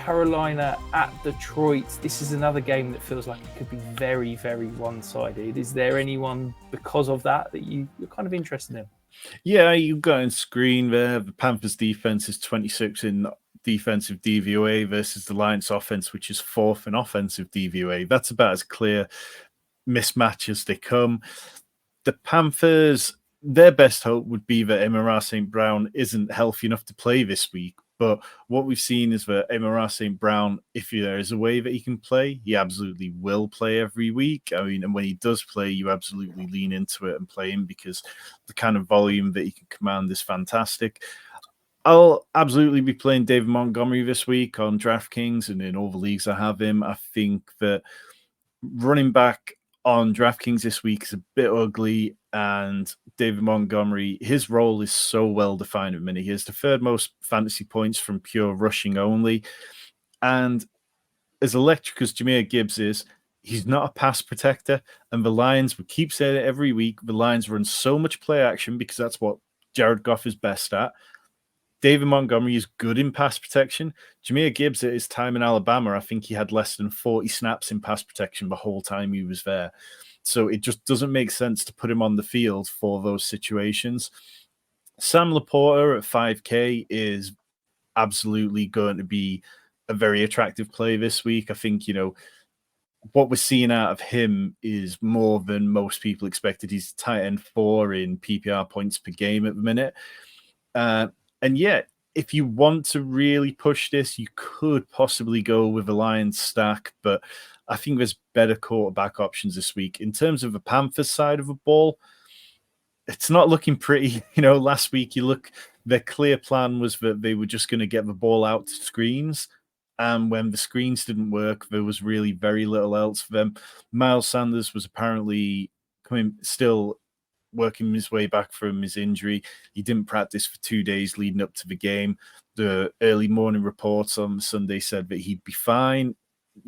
Carolina at Detroit. This is another game that feels like it could be very, very one-sided. Is there anyone because of that you're kind of interested in? Yeah, you've got on screen there. The Panthers defense is 26 in defensive DVOA versus the Lions offense, which is 4th in offensive DVOA. That's about as clear mismatch as they come. The Panthers, their best hope would be that Amon-Ra St. Brown isn't healthy enough to play this week. But what we've seen is that Amon-Ra St. Brown, if there is a way that he can play, he absolutely will play every week. I mean, and when he does play, you absolutely lean into it and play him because the kind of volume that he can command is fantastic. I'll absolutely be playing David Montgomery this week on DraftKings, and in all the leagues I have him. I think that running back on DraftKings this week is a bit ugly, and David Montgomery, his role is so well defined at the minute. He has the 3rd most fantasy points from pure rushing only, and as electric as Jahmyr Gibbs is, he's not a pass protector, and the Lions, we keep saying it every week, the Lions run so much play action because that's what Jared Goff is best at. David Montgomery is good in pass protection. Jahmyr Gibbs, at his time in Alabama, I think he had less than 40 snaps in pass protection the whole time he was there. So it just doesn't make sense to put him on the field for those situations. Sam Laporta at 5K is absolutely going to be a very attractive play this week. I think, what we're seeing out of him is more than most people expected. He's tight end 4 in PPR points per game at the minute. And yet, if you want to really push this, you could possibly go with a Lions stack, but I think there's better quarterback options this week. In terms of the Panthers side of the ball, it's not looking pretty. Last week, their clear plan was that they were just going to get the ball out to screens. And when the screens didn't work, there was really very little else for them. Miles Sanders was apparently still working his way back from his injury. He didn't practice for 2 days leading up to the game. The early morning reports on Sunday said that he'd be fine.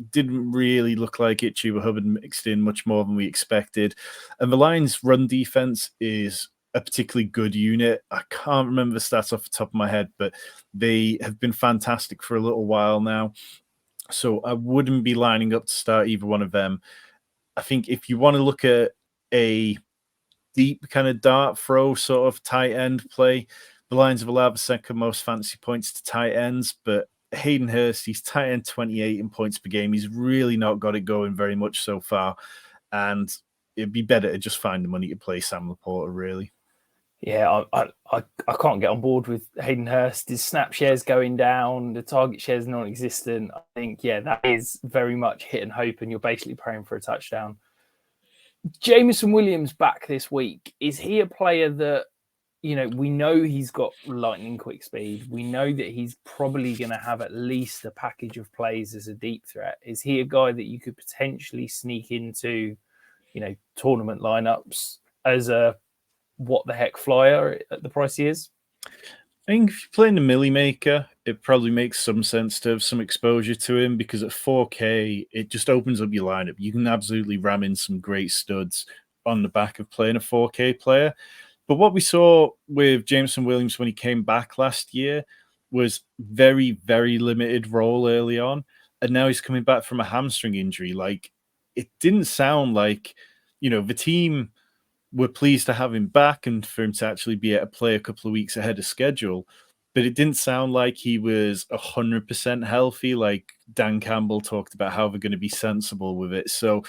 Didn't really look like it. Chuba Hubbard mixed in much more than we expected. And the Lions' run defense is a particularly good unit. I can't remember the stats off the top of my head, but they have been fantastic for a little while now. So I wouldn't be lining up to start either one of them. I think if you want to look at a deep kind of dart throw sort of tight end play, the Lions have allowed the 2nd most fantasy points to tight ends, but Hayden Hurst, he's tight end 28 in points per game. He's really not got it going very much so far, and it'd be better to just find the money to play Sam Laporta, really. Yeah, I can't get on board with Hayden Hurst. His snap share's going down. The target share's non-existent. I think, that is very much hit and hope, and you're basically praying for a touchdown. Jameson Williams back this week. Is he a player that, we know he's got lightning quick speed. We know that he's probably going to have at least a package of plays as a deep threat. Is he a guy that you could potentially sneak into, tournament lineups as a what the heck flyer at the price he is? I think if you're playing the Millie Maker, it probably makes some sense to have some exposure to him because at 4K, it just opens up your lineup. You can absolutely ram in some great studs on the back of playing a 4K player. But what we saw with Jameson Williams when he came back last year was very, very limited role early on. And now he's coming back from a hamstring injury. Like, it didn't sound like, the team were pleased to have him back and for him to actually be able to play a couple of weeks ahead of schedule. But it didn't sound like he was 100% healthy. Like Dan Campbell talked about how they're going to be sensible with it. So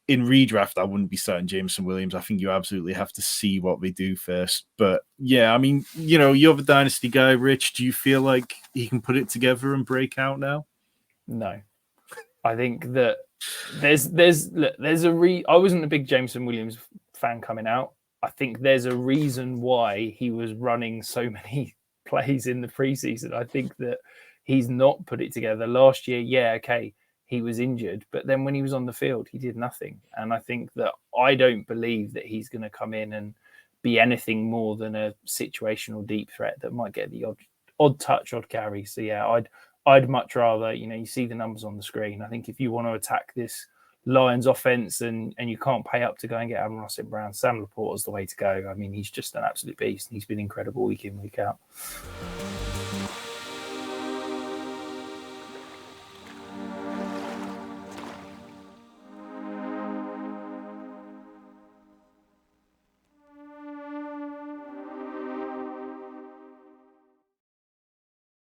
in redraft, I wouldn't be starting Jameson Williams. I think you absolutely have to see what they do first. But yeah, I mean, you're the Dynasty guy, Rich. Do you feel like he can put it together and break out now? No. I think that there's I wasn't a big Jameson Williams fan coming out. I think there's a reason why he was running so many plays in the preseason. I think that he's not put it together. Last year, he was injured, but then when he was on the field, he did nothing. And I think that I don't believe that he's going to come in and be anything more than a situational deep threat that might get the odd touch, odd carry. So yeah, I'd much rather, you see the numbers on the screen. I think if you want to attack this Lions offense and you can't pay up to go and get Amon-Ra St. Brown, Sam Laporta is the way to go. I mean, he's just an absolute beast and he's been incredible week in, week out.